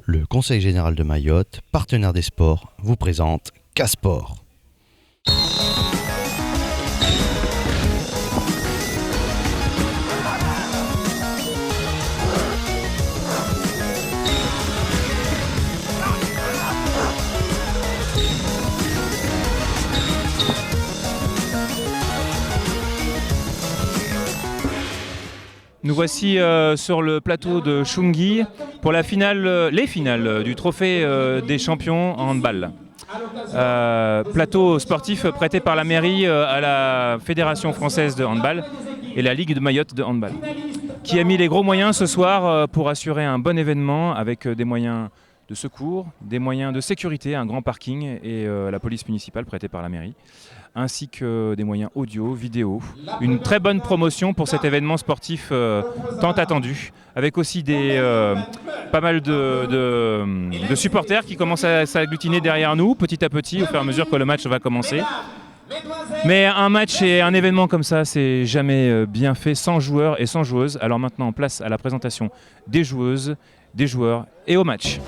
Le Conseil général de Mayotte, partenaire des sports, vous présente K-Sport. Nous voici sur le plateau de Chungui pour les finales du trophée des champions en handball. Plateau sportif prêté par la mairie à la Fédération française de handball et la Ligue de Mayotte de handball, qui a mis les gros moyens ce soir pour assurer un bon événement avec des moyens de secours, des moyens de sécurité, un grand parking et la police municipale prêtée par la mairie, ainsi que des moyens audio, vidéo. Une très bonne promotion pour cet événement sportif tant attendu, avec aussi pas mal de supporters qui commencent à s'agglutiner derrière nous, petit à petit, au fur et à mesure que le match va commencer. Mais un match et un événement comme ça, c'est jamais bien fait sans joueurs et sans joueuses. Alors maintenant, place à la présentation des joueuses, des joueurs et au match.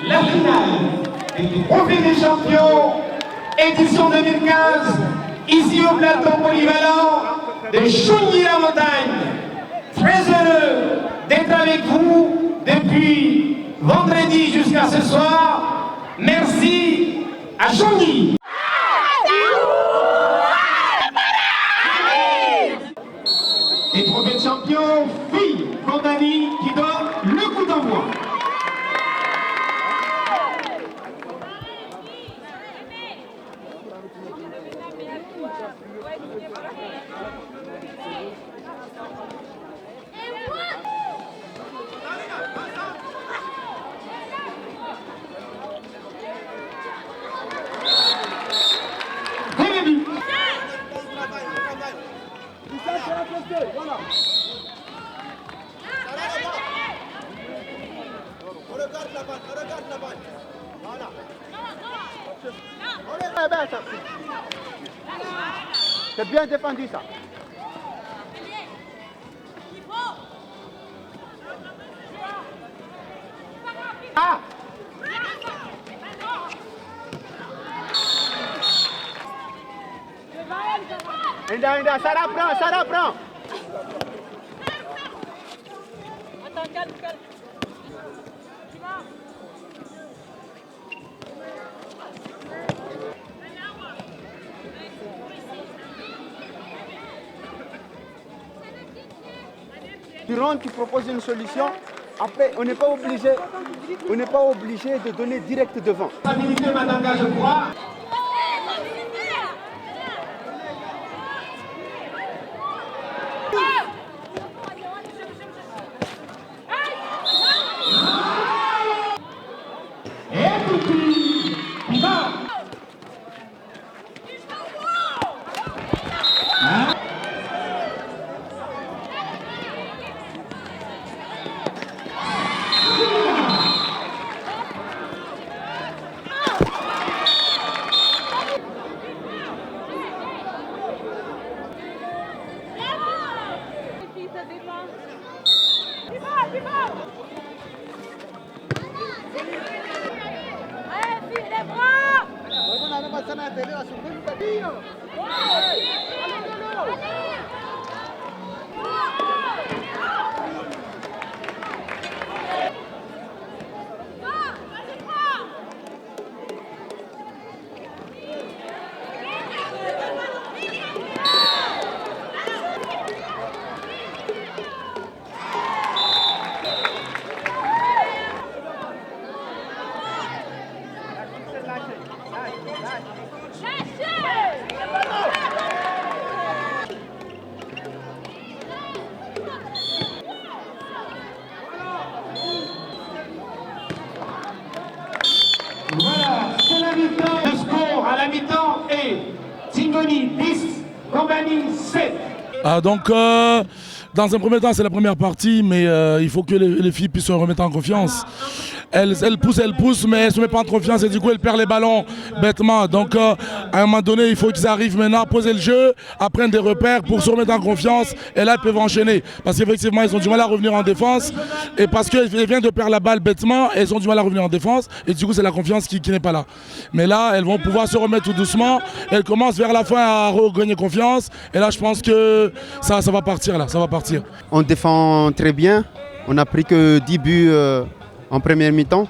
La finale du Trophée des champions, édition 2015, ici au plateau polyvalent de Chungui-la-Montagne. Très heureux d'être avec vous depuis vendredi jusqu'à ce soir. Merci à Chungui. Les trophées de champions, filles, Condani qui donne le coup d'envoi. C'est bien défendu ça. Ah! Indah, ça reprend. Attends, calme. Tu rentres, tu proposes une solution. Après, on n'est pas obligé de donner direct devant. Stabilité, Madanga, je crois. Et tout de suite, il va. Lâchez! Chamonix 10, Condamné 7. Dans un premier temps, c'est la première partie, mais il faut que les filles puissent se remettre en confiance. Elles poussent, mais elles ne se mettent pas en confiance et du coup, elles perdent les ballons bêtement. Donc, à un moment donné, il faut qu'ils arrivent maintenant à poser le jeu, à prendre des repères pour se remettre en confiance. Et là, elles peuvent enchaîner. Parce qu'effectivement, ils ont du mal à revenir en défense. Et parce qu'elles viennent de perdre la balle bêtement, elles ont du mal à revenir en défense. Et du coup, c'est la confiance qui n'est pas là. Mais là, elles vont pouvoir se remettre tout doucement. Elles commencent vers la fin à regagner confiance. Et là, je pense que ça va partir. Là, ça va partir. On défend très bien. On a pris que 10 buts en première mi-temps.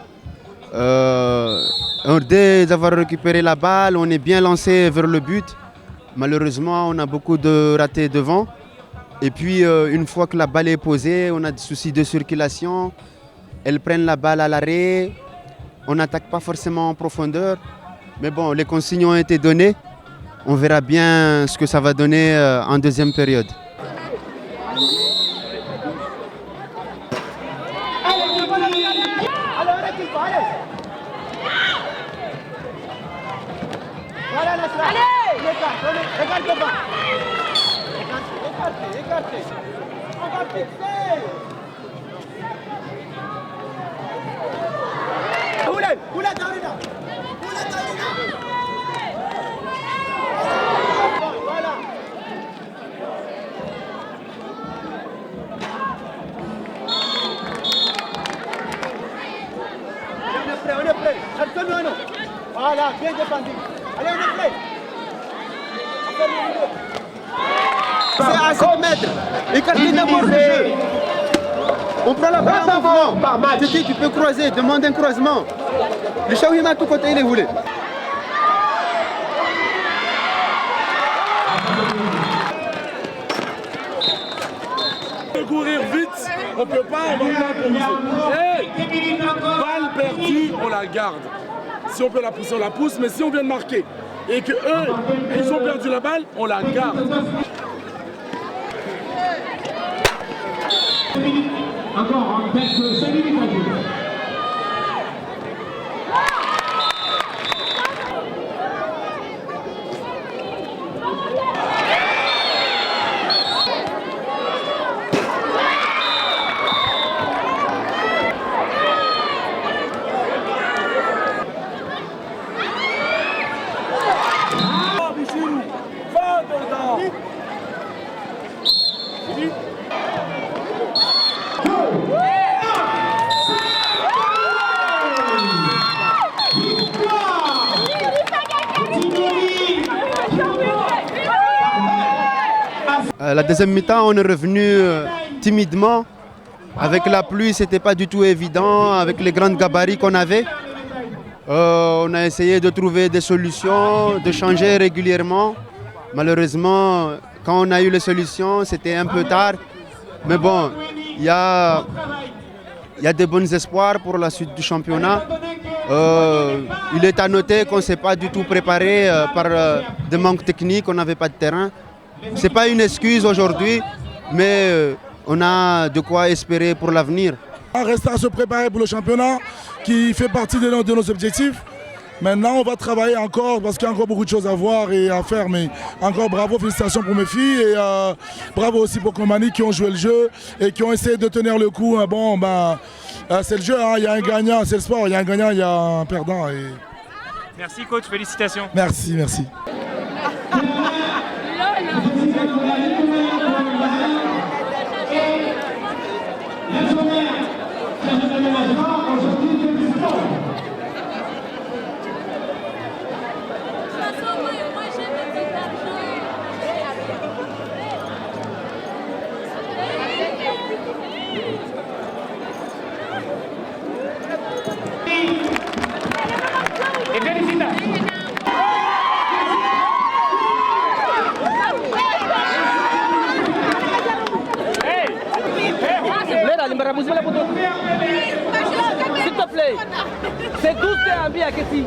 Dès avoir récupéré la balle, on est bien lancé vers le but. Malheureusement, on a beaucoup de ratés devant. Et puis, une fois que la balle est posée, on a des soucis de circulation. Elles prennent la balle à l'arrêt. On n'attaque pas forcément en profondeur. Mais bon, les consignes ont été données. On verra bien ce que ça va donner en deuxième période. Regarde devant. Écartez. On va fixer. Oula, Daouda. Voilà. On est prêt. Voilà, bien défendu. Allez, on est prêt. C'est à 100 mètres. Écartez d'abord le jeu. On prend la balle en mouvement. Tu peux croiser, demande un croisement. Le Chaouima, tout côté, il est voulu. On peut courir vite, on peut pas, on va pas pousser. Balle perdue, on la garde. Si on peut la pousser, on la pousse, mais si on vient de marquer et que eux, ils ont perdu la balle, on la garde. Encore, on reste 5 minutes à jouer. La deuxième mi-temps, on est revenu timidement. Avec la pluie, ce n'était pas du tout évident. Avec les grands gabarits qu'on avait, on a essayé de trouver des solutions, de changer régulièrement. Malheureusement, quand on a eu les solutions, c'était un peu tard. Mais bon, il y a de bons espoirs pour la suite du championnat. Il est à noter qu'on ne s'est pas du tout préparé par des manques techniques, on n'avait pas de terrain. Ce n'est pas une excuse aujourd'hui, mais on a de quoi espérer pour l'avenir. On reste à se préparer pour le championnat qui fait partie de nos objectifs. Maintenant, on va travailler encore parce qu'il y a encore beaucoup de choses à voir et à faire. Mais encore bravo, félicitations pour mes filles et bravo aussi pour Condamné qui ont joué le jeu et qui ont essayé de tenir le coup. Bon, c'est le jeu, hein. Il y a un gagnant, c'est le sport, il y a un gagnant, il y a un perdant. Et... Merci coach, félicitations. Merci. S'il te plaît, c'est 12 à Ambia Kessi.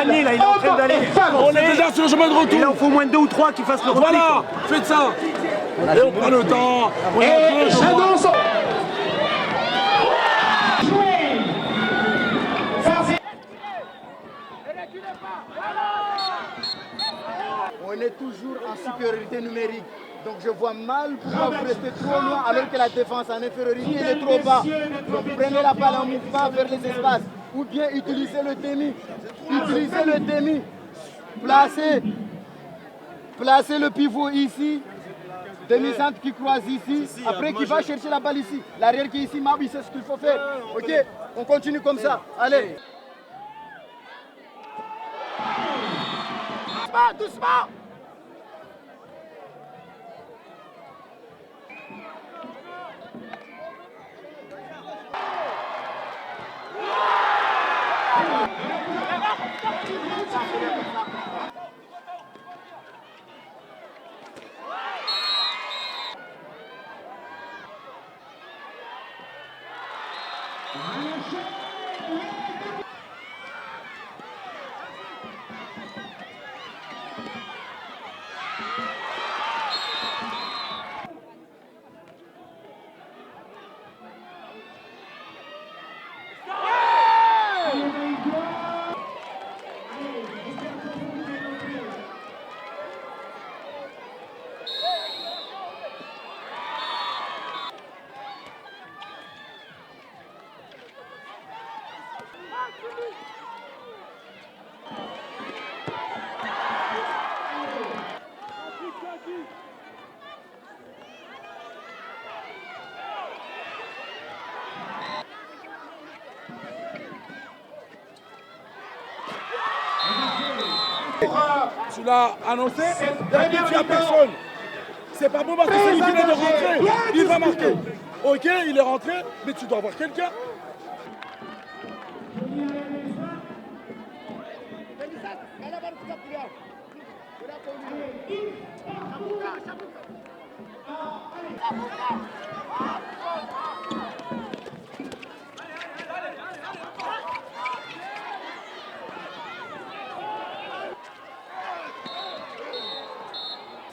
gagner là, il est en train d'aller. On est déjà sur le chemin de retour. Il en faut moins 2 ou 3 qui fassent le repli. Voilà, faites ça. Et on prend le temps. Et j'annonce. On est toujours en supériorité numérique. Donc je vois mal pourquoi vous restez trop loin alors que la défense en infériorité elle est trop bas. Donc prenez la balle en mouvement vers les espaces. Ou bien utilisez le demi. Utilisez le demi. Placez le pivot ici. Demi-centre qui croise ici. Après qui va chercher la balle ici. L'arrière qui est ici, Mabi, c'est ce qu'il faut faire. Ok, on continue comme ça. Allez. Doucement. Tu l'as annoncé, d'habitude il n'y a personne. C'est pas bon parce que c'est lui qui vient de rentrer. Il va marquer. Ok, il est rentré, mais tu dois avoir quelqu'un.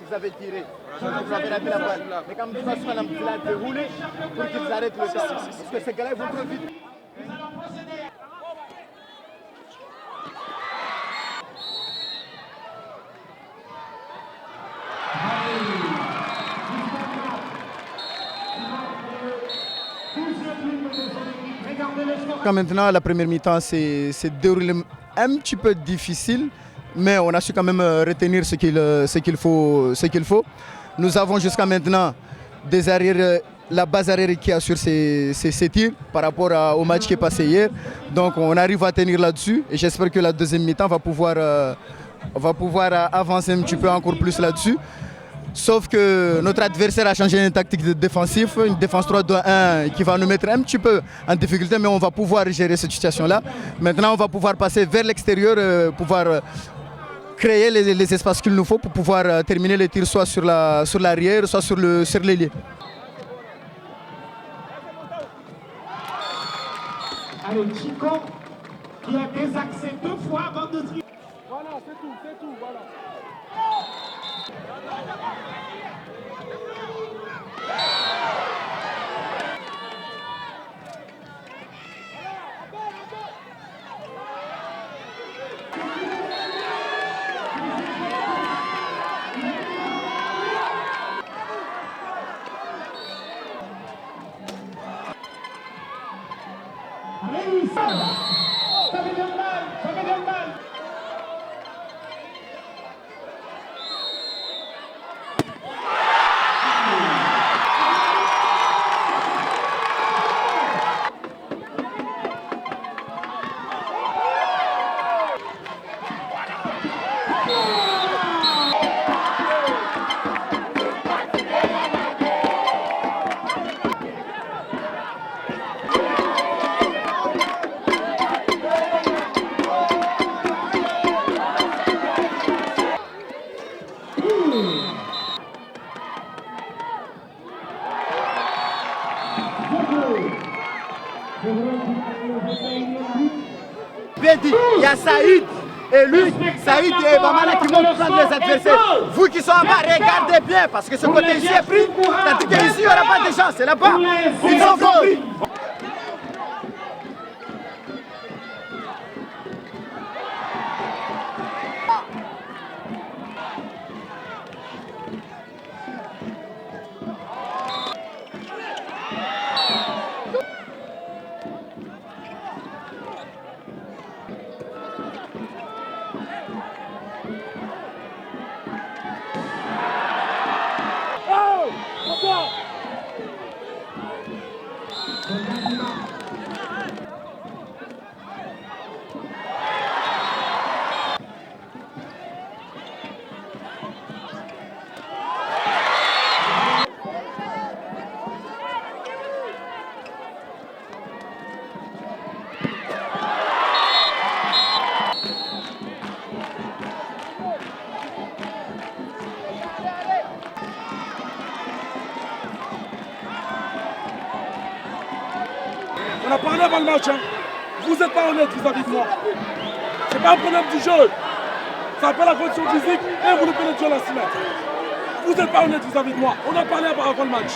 Vous avez tiré, vous avez raté la balle. Mais quand même, il a déroulé pour qu'ils arrêtent le temps. Parce que ces gars-là, ils vont trop vite. Quand maintenant, la première mi-temps s'est déroulée un petit peu difficile. Mais on a su quand même retenir ce qu'il faut. Nous avons jusqu'à maintenant des arrières, la base arrière qui assure ses tirs par rapport au match qui est passé hier. Donc on arrive à tenir là-dessus et j'espère que la deuxième mi-temps va pouvoir avancer un petit peu encore plus là-dessus. Sauf que notre adversaire a changé une tactique défensive, une défense 3-2-1 qui va nous mettre un petit peu en difficulté, mais on va pouvoir gérer cette situation-là. Maintenant, on va pouvoir passer vers l'extérieur, pouvoir créer les espaces qu'il nous faut pour pouvoir terminer les tirs soit sur l'arrière, soit sur l'ailier. Allez, Chico, qui a désaxé 2 fois avant de tirer. Voilà, c'est tout, voilà. Ça fait bien mal. Bien dit, il y a Saïd Et lui, Saïd et Bamana qui vont prendre les adversaires. Vous qui sont en bas, regardez bien, parce que ce côté ici est pris. Tandis qu'ici, il n'y aura pas de chance. C'est là-bas. Ils sont compris. On a parlé avant le match, hein. Vous n'êtes pas honnête vis-à-vis de moi. C'est pas un problème du jeu. Ça appelle la condition physique et vous loupez le duel à 6 mètres. Vous n'êtes pas honnête vis-à-vis de moi. On a parlé avant le match.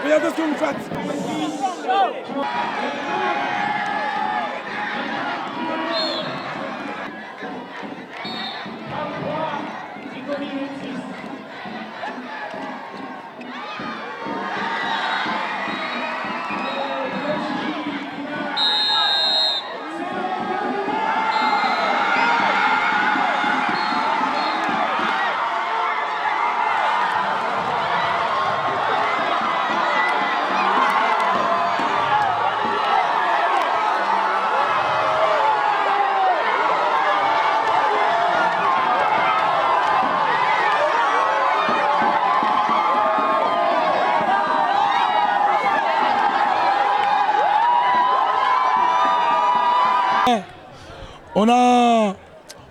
Regardez ce que vous faites.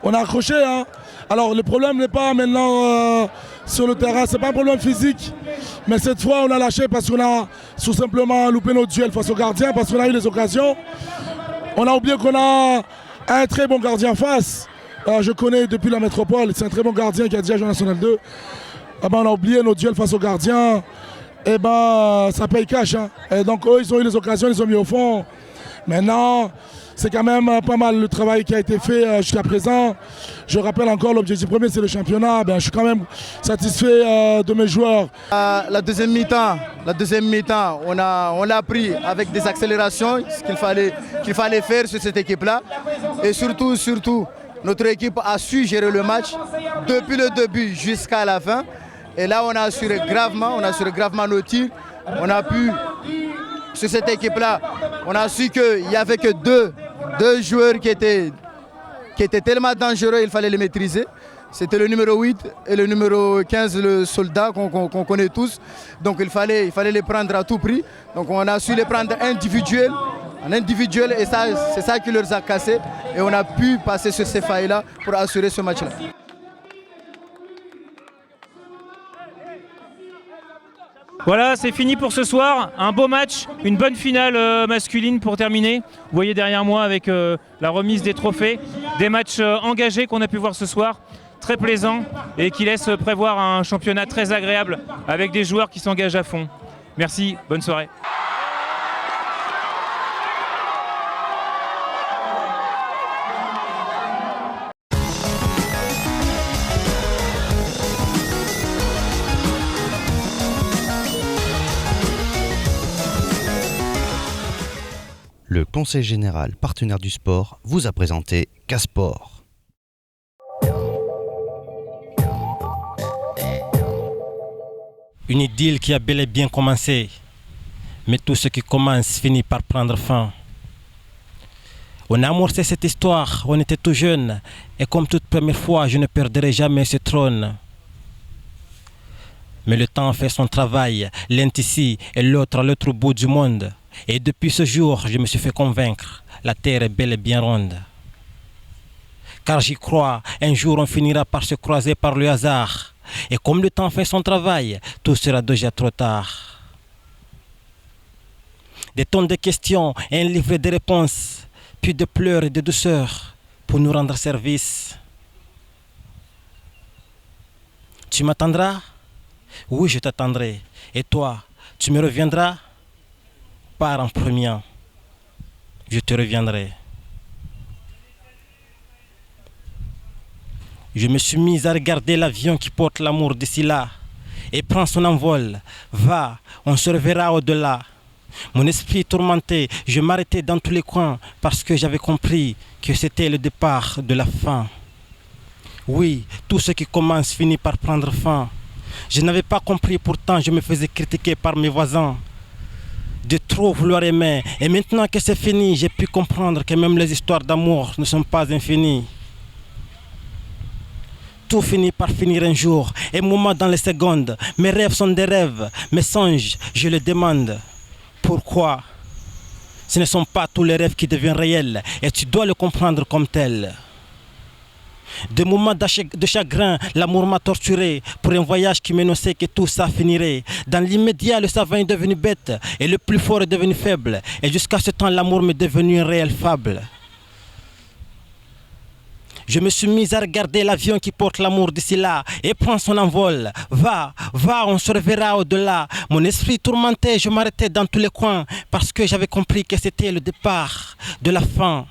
On a accroché, hein. Alors le problème n'est pas maintenant sur le terrain, c'est pas un problème physique. Mais cette fois on a lâché parce qu'on a tout simplement loupé notre duel face au gardien, parce qu'on a eu des occasions. On a oublié qu'on a un très bon gardien en face. Je connais depuis la métropole, c'est un très bon gardien qui a déjà joué en National 2. On a oublié notre duel face au gardien. Et ça paye cash, hein. Et donc eux ils ont eu les occasions, ils les ont mis au fond. Maintenant, c'est quand même pas mal le travail qui a été fait jusqu'à présent. Je rappelle encore, l'objectif premier, c'est le championnat. Je suis quand même satisfait de mes joueurs. La deuxième mi-temps, on l'a pris avec des accélérations, ce qu'il fallait faire sur cette équipe-là. Et surtout, notre équipe a su gérer le match depuis le début jusqu'à la fin. Et là, on a assuré gravement nos tirs. On a pu, sur cette équipe-là, on a su qu'il n'y avait que deux joueurs qui étaient tellement dangereux, il fallait les maîtriser. C'était le numéro 8 et le numéro 15, le soldat qu'on connaît tous. Donc il fallait les prendre à tout prix. Donc on a su les prendre individuel et ça, c'est ça qui leur a cassé. Et on a pu passer sur ces failles-là pour assurer ce match-là. Voilà, c'est fini pour ce soir. Un beau match, une bonne finale masculine pour terminer. Vous voyez derrière moi avec la remise des trophées. Des matchs engagés qu'on a pu voir ce soir, très plaisants et qui laissent prévoir un championnat très agréable avec des joueurs qui s'engagent à fond. Merci, bonne soirée. Le Conseil général partenaire du sport vous a présenté Casport. Une idylle qui a bel et bien commencé, mais tout ce qui commence finit par prendre fin. On a amorcé cette histoire, on était tout jeunes, et comme toute première fois, je ne perdrai jamais ce trône. Mais le temps fait son travail, l'un ici et l'autre à l'autre bout du monde. Et depuis ce jour, je me suis fait convaincre, la terre est bel et bien ronde. Car j'y crois, un jour on finira par se croiser par le hasard. Et comme le temps fait son travail, tout sera déjà trop tard. Des tonnes de questions et un livret de réponses, puis de pleurs et de douceurs pour nous rendre service. Tu m'attendras? Oui, je t'attendrai. Et toi, tu me reviendras? Pars en premier. Je te reviendrai. Je me suis mis à regarder l'avion qui porte l'amour d'ici là et prend son envol. Va, on se reverra au-delà. Mon esprit tourmenté, je m'arrêtais dans tous les coins parce que j'avais compris que c'était le départ de la fin. Oui, tout ce qui commence finit par prendre fin. Je n'avais pas compris, pourtant je me faisais critiquer par mes voisins de trop vouloir aimer. Et maintenant que c'est fini, j'ai pu comprendre que même les histoires d'amour ne sont pas infinies. Tout finit par finir un jour, un moment dans les secondes. Mes rêves sont des rêves, mes songes, je le demande. Pourquoi? Ce ne sont pas tous les rêves qui deviennent réels et tu dois le comprendre comme tel. Des moments de chagrin, l'amour m'a torturé pour un voyage qui m'annonçait que tout ça finirait. Dans l'immédiat, le savant est devenu bête et le plus fort est devenu faible. Et jusqu'à ce temps, l'amour m'est devenu une réelle fable. Je me suis mis à regarder l'avion qui porte l'amour d'ici là et prend son envol. Va, va, on se reverra au-delà. Mon esprit tourmenté, je m'arrêtais dans tous les coins parce que j'avais compris que c'était le départ de la fin.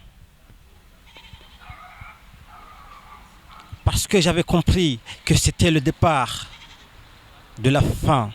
Parce que j'avais compris que c'était le départ de la fin.